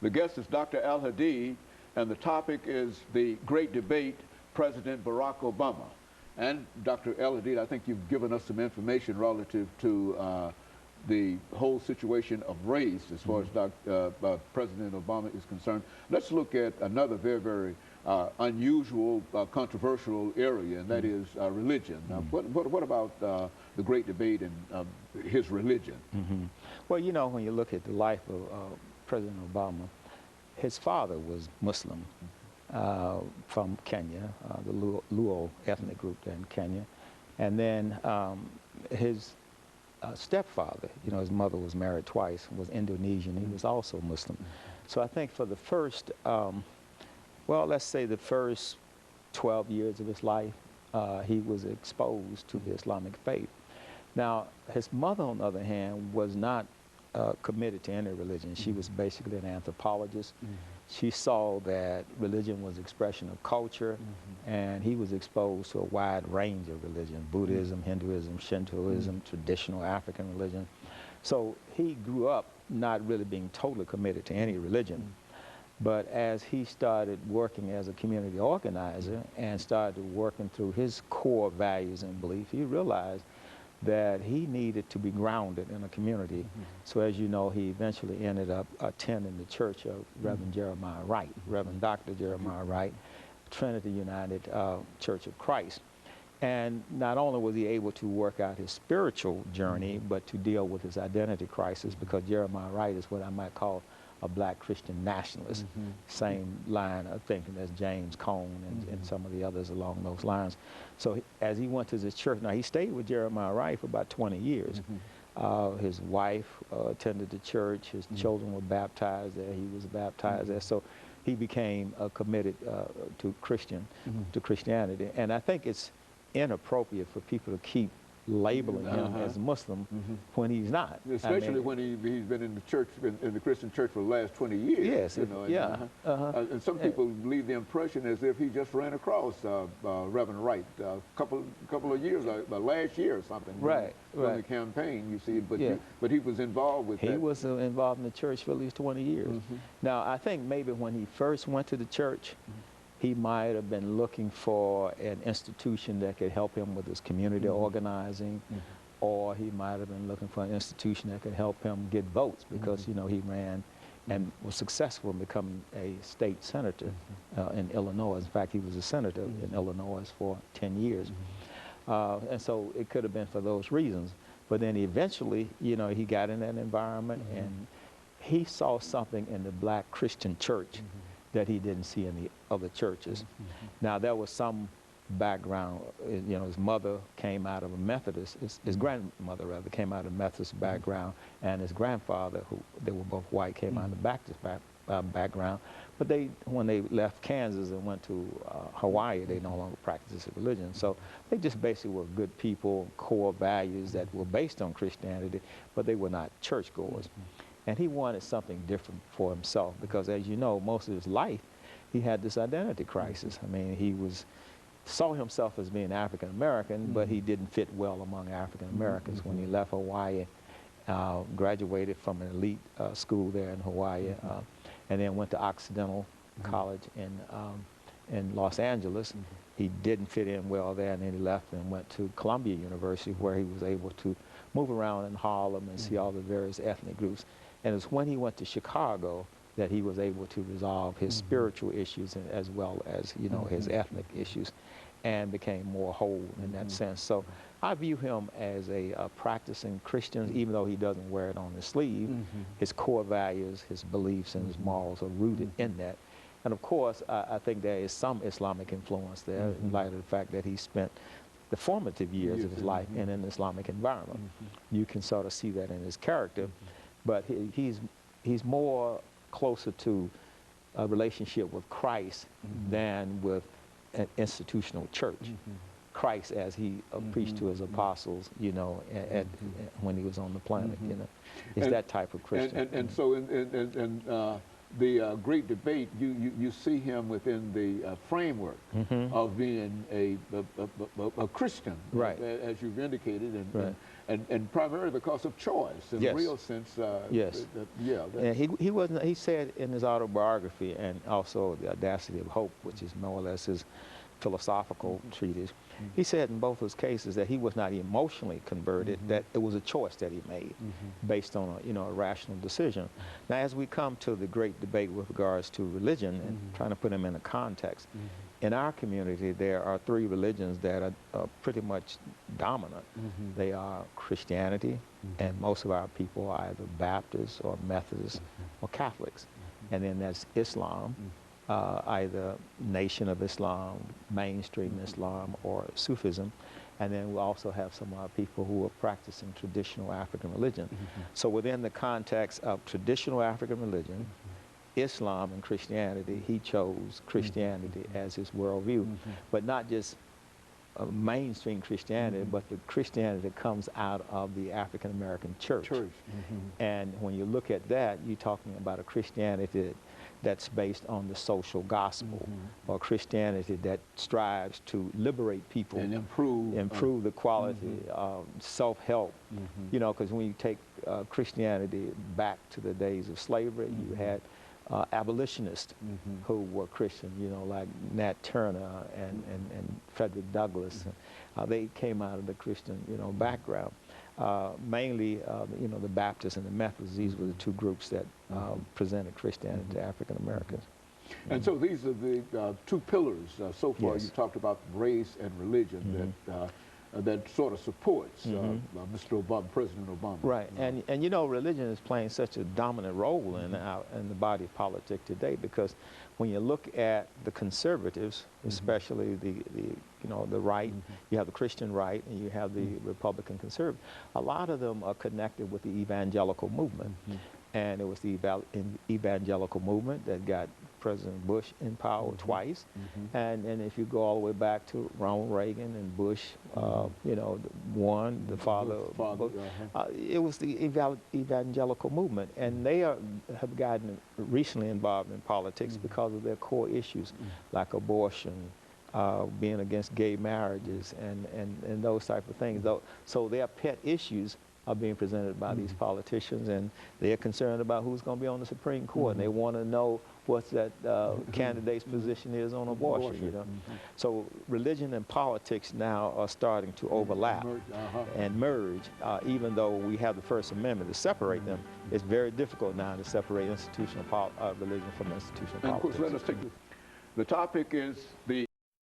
The guest is Dr. Al-Hadid, and the topic is the great debate, President Barack Obama. And Dr. Al-Hadid, I think you've given us some information relative to the whole situation of race as far as President Obama is concerned. Let's look at another very unusual, controversial area, and that is religion. Now, what about the great debate and his religion? Well, you know, when you look at the life of President Obama, his father was Muslim from Kenya, the Luo ethnic group there in Kenya. And then his stepfather, you know, his mother was married twice, was Indonesian. He was also Muslim. So I think for the first, well, let's say the first 12 years of his life, he was exposed to the Islamic faith. Now, his mother, on the other hand, was not committed to any religion. She was basically an anthropologist. She saw that religion was expression of culture, and he was exposed to a wide range of religion: Buddhism, Hinduism, Shintoism, traditional African religion. So he grew up not really being totally committed to any religion. But as he started working as a community organizer and started working through his core values and beliefs, he realized that he needed to be grounded in a community. So as you know, he eventually ended up attending the church of Reverend Jeremiah Wright, Reverend Dr. Jeremiah Wright, Trinity United Church of Christ. And not only was he able to work out his spiritual journey, but to deal with his identity crisis, because Jeremiah Wright is what I might call a black Christian nationalist, same line of thinking as James Cone and some of the others along those lines. So as he went to the church, now he stayed with Jeremiah Wright for about 20 years. His wife attended the church, his children were baptized there, he was baptized there. So he became committed to Christianity. And I think it's inappropriate for people to keep labeling him as Muslim when he's not. Especially when he's been in the church, in the Christian church for the last 20 years. Yes, you know, and some people leave the impression as if he just ran across Reverend Wright a couple of years, last year or something. From the campaign, you see, but he was involved with that. He was involved in the church for at least 20 years. Now, I think maybe when he first went to the church, he might have been looking for an institution that could help him with his community organizing, or he might have been looking for an institution that could help him get votes, because you know, he ran and was successful in becoming a state senator in Illinois. In fact, he was a senator in Illinois for 10 years. And so it could have been for those reasons. But then eventually, you know, he got in that environment and he saw something in the black Christian church that he didn't see in the other churches. Now, there was some background. You know, his mother came out of a Methodist, his grandmother rather, came out of a Methodist background, and his grandfather, who they were both white, came out of a Baptist background. But when they left Kansas and went to Hawaii, they no longer practiced this religion. So they just basically were good people, core values that were based on Christianity, but they were not churchgoers. And he wanted something different for himself, because as you know, most of his life, he had this identity crisis. I mean, he saw himself as being African American, but he didn't fit well among African Americans. When he left Hawaii, graduated from an elite school there in Hawaii, and then went to Occidental College in Los Angeles. He didn't fit in well there, and then he left and went to Columbia University, where he was able to move around in Harlem and see all the various ethnic groups. And it's when he went to Chicago that he was able to resolve his spiritual issues as well as, you know, his ethnic issues, and became more whole in that sense. So I view him as a practicing Christian, even though he doesn't wear it on his sleeve. His core values, his beliefs, and his morals are rooted in that. And of course, I think there is some Islamic influence there, in light of the fact that he spent the formative years of his life in an Islamic environment. You can sort of see that in his character, but he's more closer to a relationship with Christ than with an institutional church. Christ, as he preached to his apostles, you know, when he was on the planet, you know, is that type of Christian. And so in the great debate, you see him within the framework of being a Christian, right, as you've indicated, and primarily because of choice, in a real sense. Yes. And he wasn't. He said in his autobiography, and also The Audacity of Hope, which is more or less his philosophical treatise. He said in both his cases that he was not emotionally converted; that it was a choice that he made, based on a rational decision. Now, as we come to the great debate with regards to religion and trying to put them in a context, in our community there are three religions that are pretty much dominant. They are Christianity, and most of our people are either Baptists or Methodists or Catholics, and then that's Islam. Either Nation of Islam, mainstream Islam, or Sufism. And then we also have some people who are practicing traditional African religion. So within the context of traditional African religion, Islam and Christianity, he chose Christianity as his worldview. But not just mainstream Christianity, but the Christianity that comes out of the African American church. And when you look at that, you're talking about a Christianity that's based on the social gospel, or Christianity that strives to liberate people and improve the quality of self-help. You know, because when you take Christianity back to the days of slavery, you had abolitionists who were Christian, you know, like Nat Turner and Frederick Douglass. They came out of the Christian, background. Mainly, the Baptists and the Methodists, these were the two groups that presented Christianity to African Americans. And so these are the two pillars so far. You talked about race and religion that sort of supports Mr. Obama, President Obama. Right, and religion is playing such a dominant role in the body of politics today, because when you look at the conservatives, especially the right, you have the Christian right and you have the Republican conservative. A lot of them are connected with the evangelical movement. And it was the evangelical movement that got President Bush in power twice. And if you go all the way back to Ronald Reagan and Bush, one, the father of Bush, it was the evangelical movement. And they have gotten recently involved in politics because of their core issues, like abortion, being against gay marriages, and those type of things. So their pet issues are being presented by these politicians, and they're concerned about who's going to be on the Supreme Court, and they want to know what that candidate's position is on abortion. So religion and politics now are starting to overlap and merge. Even though we have the First Amendment to separate them, it's very difficult now to separate institutional religion from institutional politics. And of course, let us take the topic is the